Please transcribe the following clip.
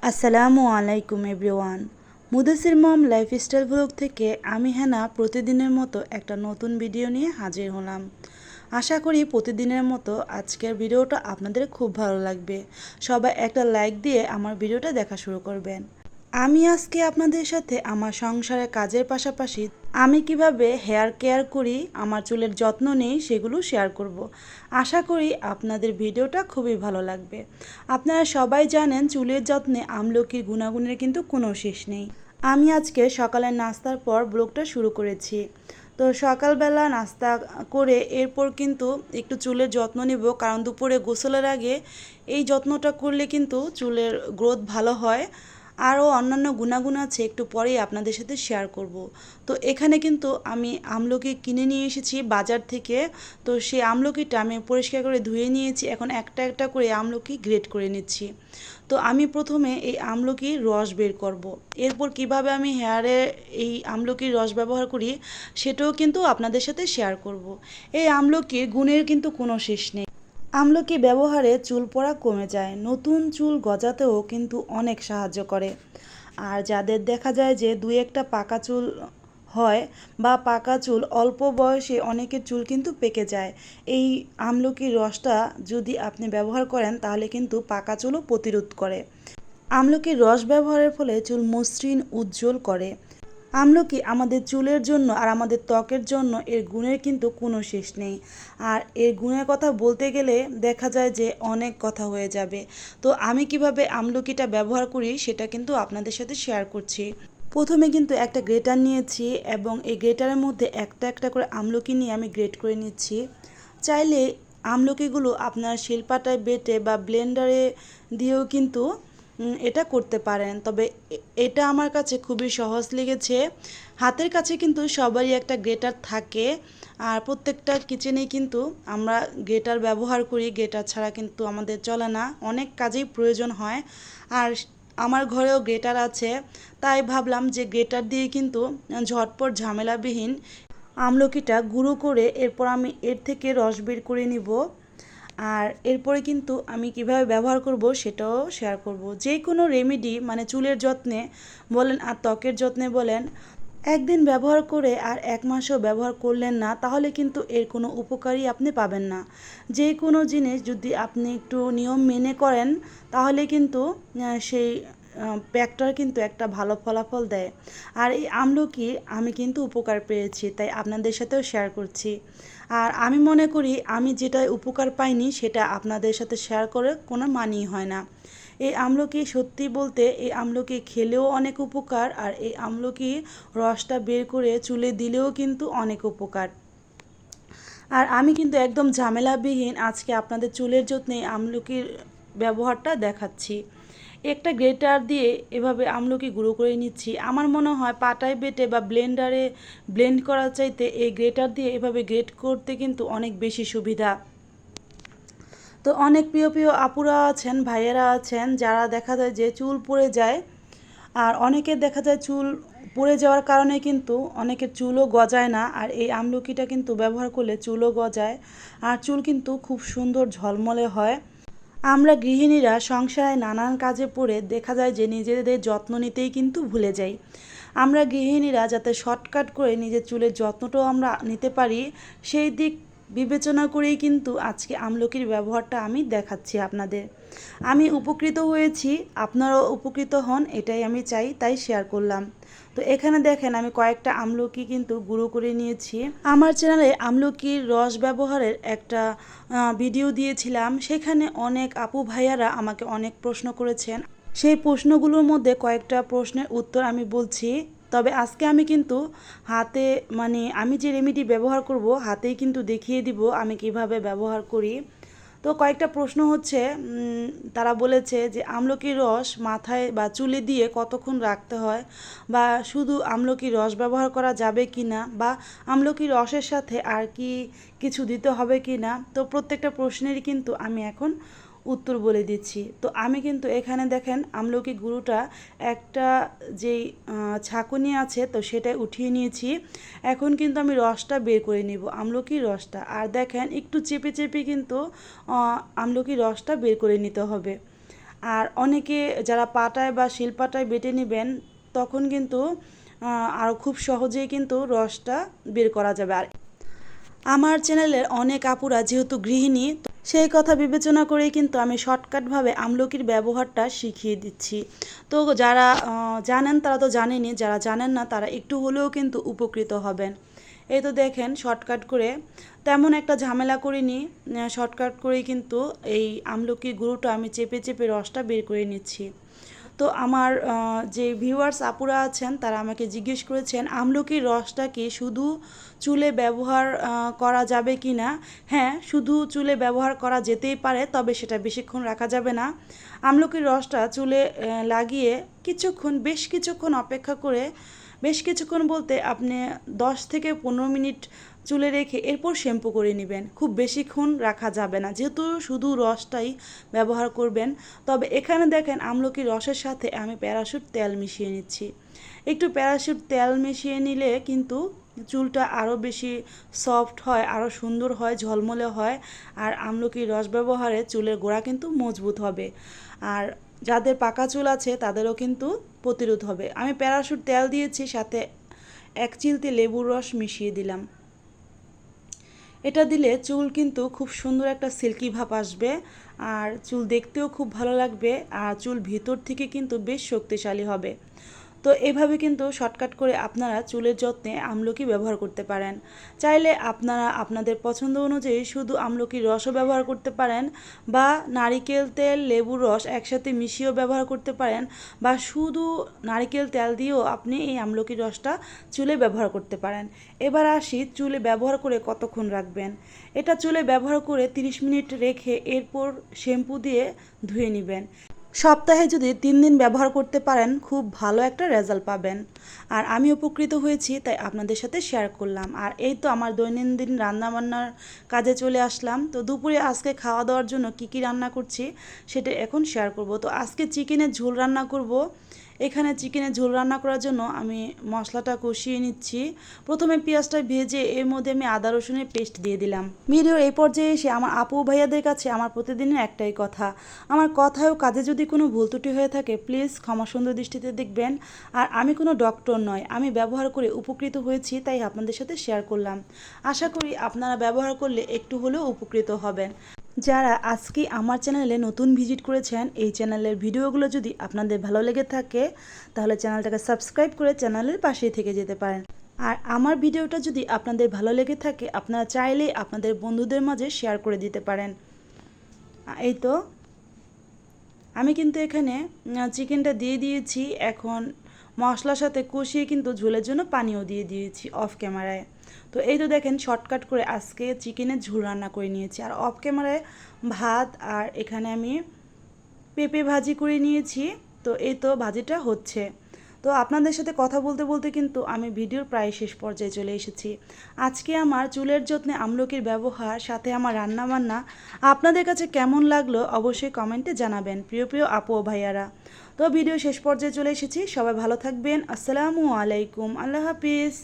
আসসালামু আলাইকুম এভরিওয়ান। মুদাসির মম lifestyle blog থেকে আমি হেনা প্রতিদিনের মতো একটা নতুন ভিডিও নিয়ে হাজির হলাম। আশা করি প্রতিদিনের মতো আজকের ভিডিওটা আপনাদের খুব ভালো লাগবে। সবাই একটা লাইক দিয়ে আমার ভিডিওটা দেখা শুরু করবেন। আমি আজকে আপনাদের সাথে আমার সংসারের কাজের পাশাপাশি আমি কিভাবে হেয়ার কেয়ার করি, আমার চুলের যত্ন নেই সেগুলো শেয়ার করব। আশা করি আপনাদের ভিডিওটা খুবই ভালো লাগবে। আপনারা সবাই জানেন চুলের যত্নে আমলকির গুণাগুণের কিন্তু কোনো শেষ নেই। আমি আজকে সকালের নাস্তার পর ব্লগটা শুরু করেছি। তো সকালবেলা নাস্তা করে এরপর কিন্তু একটু চুলের যত্ন নিব, কারণ দুপুরে গোসলের আগে এই যত্নটা করলে কিন্তু চুলের গ্রোথ ভালো হয়। আরও অন্যান্য গুণাগুণ আছে, একটু পরেই আপনাদের সাথে শেয়ার করব। তো এখানে কিন্তু আমি আমলকি কিনে নিয়ে এসেছি বাজার থেকে। তো সেই আমলকিটা আমি পরিষ্কার করে ধুয়ে নিয়েছি। এখন একটা একটা করে আমলকি গ্রেট করে নিচ্ছি। তো আমি প্রথমে এই আমলকির রস বের করব। এরপর কিভাবে আমি হেয়ারে এই আমলকির রস ব্যবহার করি সেটাও কিন্তু আপনাদের সাথে শেয়ার করব। এই আমলকির গুণের কিন্তু কোনো শেষ নেই। আমলকি ব্যবহারে চুল পড়া কমে যায়, নতুন চুল গজাতেও কিন্তু অনেক সাহায্য করে। আর যাদের দেখা যায় যে দুই একটা পাকা চুল হয় বা পাকা চুল অল্প বয়সে অনেকের চুল কিন্তু পেকে যায়, এই আমলকির রসটা যদি আপনি ব্যবহার করেন তাহলে কিন্তু পাকা চুলও প্রতিরোধ করে। আমলকির রস ব্যবহারের ফলে চুল মসৃণ উজ্জ্বল করে। আমলকি আমাদের চুলের জন্য আর আমাদের ত্বকের জন্য এর গুণের কিন্তু কোনো শেষ নেই। আর এর গুণের কথা বলতে গেলে দেখা যায় যে অনেক কথা হয়ে যাবে। তো আমি কিভাবে আমলকিটা ব্যবহার করি সেটা কিন্তু আপনাদের সাথে শেয়ার করছি। প্রথমে কিন্তু একটা গ্রেটার নিয়েছি এবং এই গ্রেটারের মধ্যে একটা একটা করে আমলকি নিয়ে আমি গ্রেট করে নিচ্ছি। চাইলে আমলকিগুলো আপনার শিলপাটায় বেটে বা ব্লেন্ডারে দিয়েও কিন্তু এটা করতে পারেন, তবে এটা আমার কাছে খুবই সহজ লেগেছে। হাতের কাছে কিন্তু সবারই একটা গ্রেটার থাকে, আর প্রত্যেকটা কিচেনেই কিন্তু আমরা গ্রেটার ব্যবহার করি। গ্রেটার ছাড়া কিন্তু আমাদের চলে না, অনেক কাজেই প্রয়োজন হয়। আর আমার ঘরেও গ্রেটার আছে, তাই ভাবলাম যে গ্রেটার দিয়ে কিন্তু ঝটপট ঝামেলাবিহীন আমলকিটা গুঁড়ো করে এরপর আমি এর থেকে রস বের করে নিব। আর এরপরে কিন্তু আমি কিভাবে ব্যবহার করব সেটাও শেয়ার করব। যে কোনো রেমেডি মানে চুলের যত্নে বলেন আর ত্বকের যত্নে বলেন, একদিন ব্যবহার করে আর এক মাসও ব্যবহার করলেন না তাহলে কিন্তু এর কোনো উপকারই আপনি পাবেন না। যে কোনো জিনিস যদি আপনি একটু নিয়ম মেনে করেন তাহলে কিন্তু সেই প্যাকটার কিন্তু একটা ভালো ফলাফল দেয়। আর এই আমলকি আমি কিন্তু উপকার পেয়েছি, তাই আপনাদের সাথেও শেয়ার করছি। আর আমি মনে করি আমি যেটা উপকার পাইনি সেটা আপনাদের সাথে শেয়ার করে কোনো মানেই হয় না। এই আমলকি সত্যি বলতে এই আমলকি খেলেও অনেক উপকার, আর এই আমলকি রসটা বের করে চুলে দিলেও কিন্তু অনেক উপকার। আর আমি কিন্তু একদম ঝামেলাবিহীন আজকে আপনাদের চুলের যত্নে আমলকির ব্যবহারটা দেখাচ্ছি। একটা গ্রেটার দিয়ে এভাবে আমলকি গুঁড়ো করে নিচ্ছি। আমার মনে হয় পাটায় বেটে বা ব্লেন্ডারে ব্লেন্ড করার চাইতে এই গ্রেটার দিয়ে এভাবে গ্রেট করতে কিন্তু অনেক বেশি সুবিধা। তো অনেক প্রিয় প্রিয় আপুরা আছেন, ভাইয়েরা আছেন যারা দেখা যায় যে চুল পড়ে যায়, আর অনেকের দেখা যায় চুল পড়ে যাওয়ার কারণে কিন্তু অনেকের চুলও গজায় না। আর এই আমলকিটা কিন্তু ব্যবহার করলে চুলও গজায়, আর চুল কিন্তু খুব সুন্দর ঝলমলে হয়। আমরা গৃহিণীরা সংসারে নানান কাজে পড়ে দেখা যায় যে নিজেদের যত্ন নিতেই কিন্তু ভুলে যাই। আমরা গৃহিণীরা যাতে শর্টকাট করে নিজের চুলের যত্নটাও আমরা নিতে পারি সেই দিক বিবেচনা করেই কিন্তু আজকে আমলকির ব্যবহারটা আমি দেখাচ্ছি আপনাদের। আমি উপকৃত হয়েছি, আপনারাও উপকৃত হন এটাই আমি চাই, তাই শেয়ার করলাম। তো এখানে দেখেন আমি কয়েকটা আমলকি কিন্তু গুঁড়ো করে নিয়েছি। আমার চ্যানেলে আমলকির রস ব্যবহারের একটা ভিডিও দিয়েছিলাম, সেখানে অনেক আপু ভাইয়ারা আমাকে অনেক প্রশ্ন করেছেন। সেই প্রশ্নগুলোর মধ্যে কয়েকটা প্রশ্নের উত্তর আমি বলছি। তবে আজকে আমি কিন্তু হাতে মানে আমি যে রেমেডি ব্যবহার করব হাতেই কিন্তু দেখিয়ে দিব আমি কিভাবে ব্যবহার করি। তো কয়েকটা প্রশ্ন হচ্ছে, তারা বলেছে যে আমলকির রস মাথায় বা চুলে দিয়ে কতক্ষণ রাখতে হয়, বা শুধু আমলকির রস ব্যবহার করা যাবে কি না, বা আমলকির রসের সাথে আর কি কিছু দিতে হবে কি না। তো প্রত্যেকটা প্রশ্নেরই কিন্তু আমি এখন উত্তর বলে দিচ্ছি। তো আমি কিন্তু এখানে দেখেন আমলকি গুঁড়োটা একটা যেই ছাঁকুনি আছে তো সেটাই উঠিয়ে নিয়েছি। এখন কিন্তু আমি রসটা বের করে নিব, আমলকির রসটা। আর দেখেন একটু চেপে চেপে কিন্তু আমলকির রসটা বের করে নিতে হবে। আর অনেকে যারা পাটায় বা শিলপাটায় বেটে নেবেন তখন কিন্তু আরও খুব সহজেই কিন্তু রসটা বের করা যাবে। আর আমার চ্যানেলের অনেক আপুরা যেহেতু গৃহিণী, সেই কথা বিবেচনা করেই কিন্তু আমি শর্টকাটভাবে আমলকির ব্যবহারটা শিখিয়ে দিচ্ছি। তো যারা জানেন তারা তো জানেনই, যারা জানেন না তারা একটু হলেও কিন্তু উপকৃত হবেন। এই তো দেখেন শর্টকাট করে তেমন একটা ঝামেলা করিনি, শর্টকাট করেই কিন্তু এই আমলকির গুঁড়োটা আমি চেপে চেপে রসটা বের করে নিচ্ছি। তো আমার যে ভিউয়ার্স আপুরা আছেন তারা আমাকে জিজ্ঞেস করেছেন আমলকির রসটা কি শুধু চুলে ব্যবহার করা যাবে কি না। হ্যাঁ, শুধু চুলে ব্যবহার করা যেতেই পারে, তবে সেটা বেশিক্ষণ রাখা যাবে না। আমলকির রসটা চুলে লাগিয়ে বেশ কিছুক্ষণ অপেক্ষা করে, বেশ কিছুক্ষণ বলতে আপনি 10 থেকে 15 মিনিট চুলে রেখে এরপর শ্যাম্পু করে নেবেন। খুব বেশিক্ষণ রাখা যাবে না যেহেতু শুধু রসটাই ব্যবহার করবেন। তবে এখানে দেখেন আমলকির রসের সাথে আমি প্যারাশুট তেল মিশিয়ে নিচ্ছি। একটু প্যারাশুট তেল মিশিয়ে নিলে কিন্তু চুলটা আরও বেশি সফট হয়, আরও সুন্দর হয়, ঝলমলে হয়। আর আমলকির রস ব্যবহারে চুলের গোড়া কিন্তু মজবুত হবে। আর যাদের পাকা চুল আছে তাদেরও কিন্তু প্রতিরোধ হবে। আমি প্যারাশুট তেল দিয়েছি, সাথে 1 চিলতে লেবুর রস মিশিয়ে দিলাম। এটা দিলে চুল কিন্তু খুব সুন্দর একটা সিল্কি ভাব আসবে, আর চুল দেখতেও খুব ভালো লাগবে, আর চুল ভিতর থেকে কিন্তু বেশ শক্তিশালী হবে। তো এভাবে কিন্তু শর্টকাট করে আপনারা চুলের যত্নে আমলকি ব্যবহার করতে পারেন। চাইলে আপনারা আপনাদের পছন্দ অনুযায়ী শুধু আমলকির রসও ব্যবহার করতে পারেন, বা নারিকেল তেল লেবুর রস একসাথে মিশিয়েও ব্যবহার করতে পারেন, বা শুধু নারিকেল তেল দিয়েও আপনি এই আমলকির রসটা চুলে ব্যবহার করতে পারেন। এবার আসি চুলে ব্যবহার করে কতক্ষণ রাখবেন। এটা চুলে ব্যবহার করে 30 মিনিট রেখে এরপর শ্যাম্পু দিয়ে ধুয়ে নেবেন। সপ্তাহে যদি 3 দিন ব্যবহার করতে পারেন খুব ভালো একটা রেজাল্ট পাবেন। আর আমি উপকৃত হয়েছি তাই আপনাদের সাথে শেয়ার করলাম। আর এই তো আমার দৈনন্দিন রান্নাবান্নার কাজে চলে আসলাম। তো দুপুরে আজকে খাওয়া দাওয়ার জন্য কি রান্না করছি সেটা এখন শেয়ার করব। তো আজকে চিকেনের ঝোল রান্না করব। এখানে চিকেনের ঝোল রান্না করার জন্য আমি মশলাটা কষিয়ে নিচ্ছি। প্রথমে পেঁয়াজটা ভেজে এর মধ্যে আমি আদা রসুনের পেস্ট দিয়ে দিলাম। ভিডিওর এই পর্যায়ে এসে আমার আপু ভাইয়াদের কাছে আমার প্রতিদিনের একটাই কথা, আমার কথায় ও কাজে যদি কোনো ভুল ত্রুটি হয়ে থাকে প্লিজ ক্ষমা সুন্দর দৃষ্টিতে দেখবেন। আর আমি কোনো ডক্টর নয়, আমি ব্যবহার করে উপকৃত হয়েছি তাই আপনাদের সাথে শেয়ার করলাম। আশা করি আপনারা ব্যবহার করলে একটু হলেও উপকৃত হবেন। যারা আজকে আমার চ্যানেলে নতুন ভিজিট করেছেন, এই চ্যানেলের ভিডিওগুলো যদি আপনাদের ভালো লেগে থাকে তাহলে চ্যানেলটাকে সাবস্ক্রাইব করে চ্যানেলের পাশেই থেকে যেতে পারেন। আর আমার ভিডিওটা যদি আপনাদের ভালো লেগে থাকে আপনারা চাইলেই আপনাদের বন্ধুদের মাঝে শেয়ার করে দিতে পারেন। এই তো আমি কিন্তু এখানে চিকেনটা দিয়ে দিয়েছি। এখন মশলার সাথে কষিয়ে কিন্তু ঝোলের জন্য পানিও দিয়ে দিয়েছি অফ ক্যামেরায়। তো এই তো দেখেন শর্টকাট করে আজকে চিকেনের ঝোল রান্না করে নিয়েছি। আর অফ ক্যামেরায় ভাত, আর এখানে আমি পেঁপে ভাজি করে নিয়েছি। তো এই তো ভাজিটা হচ্ছে। তো আপনাদের সাথে কথা বলতে বলতে কিন্তু আমি ভিডিওর প্রায় শেষ পর্যায়ে চলে এসেছি। আজকে আমার চুলের যত্নে আমলকির ব্যবহার, সাথে আমার রান্নাবান্না আপনাদের কাছে কেমন লাগলো অবশ্যই কমেন্টে জানাবেন প্রিয় প্রিয় আপু ও ভাইয়ারা। তো ভিডিও শেষ পর্যায়ে চলে এসেছি, সবাই ভালো থাকবেন। আসসালামু আলাইকুম, আল্লাহ হাফিজ।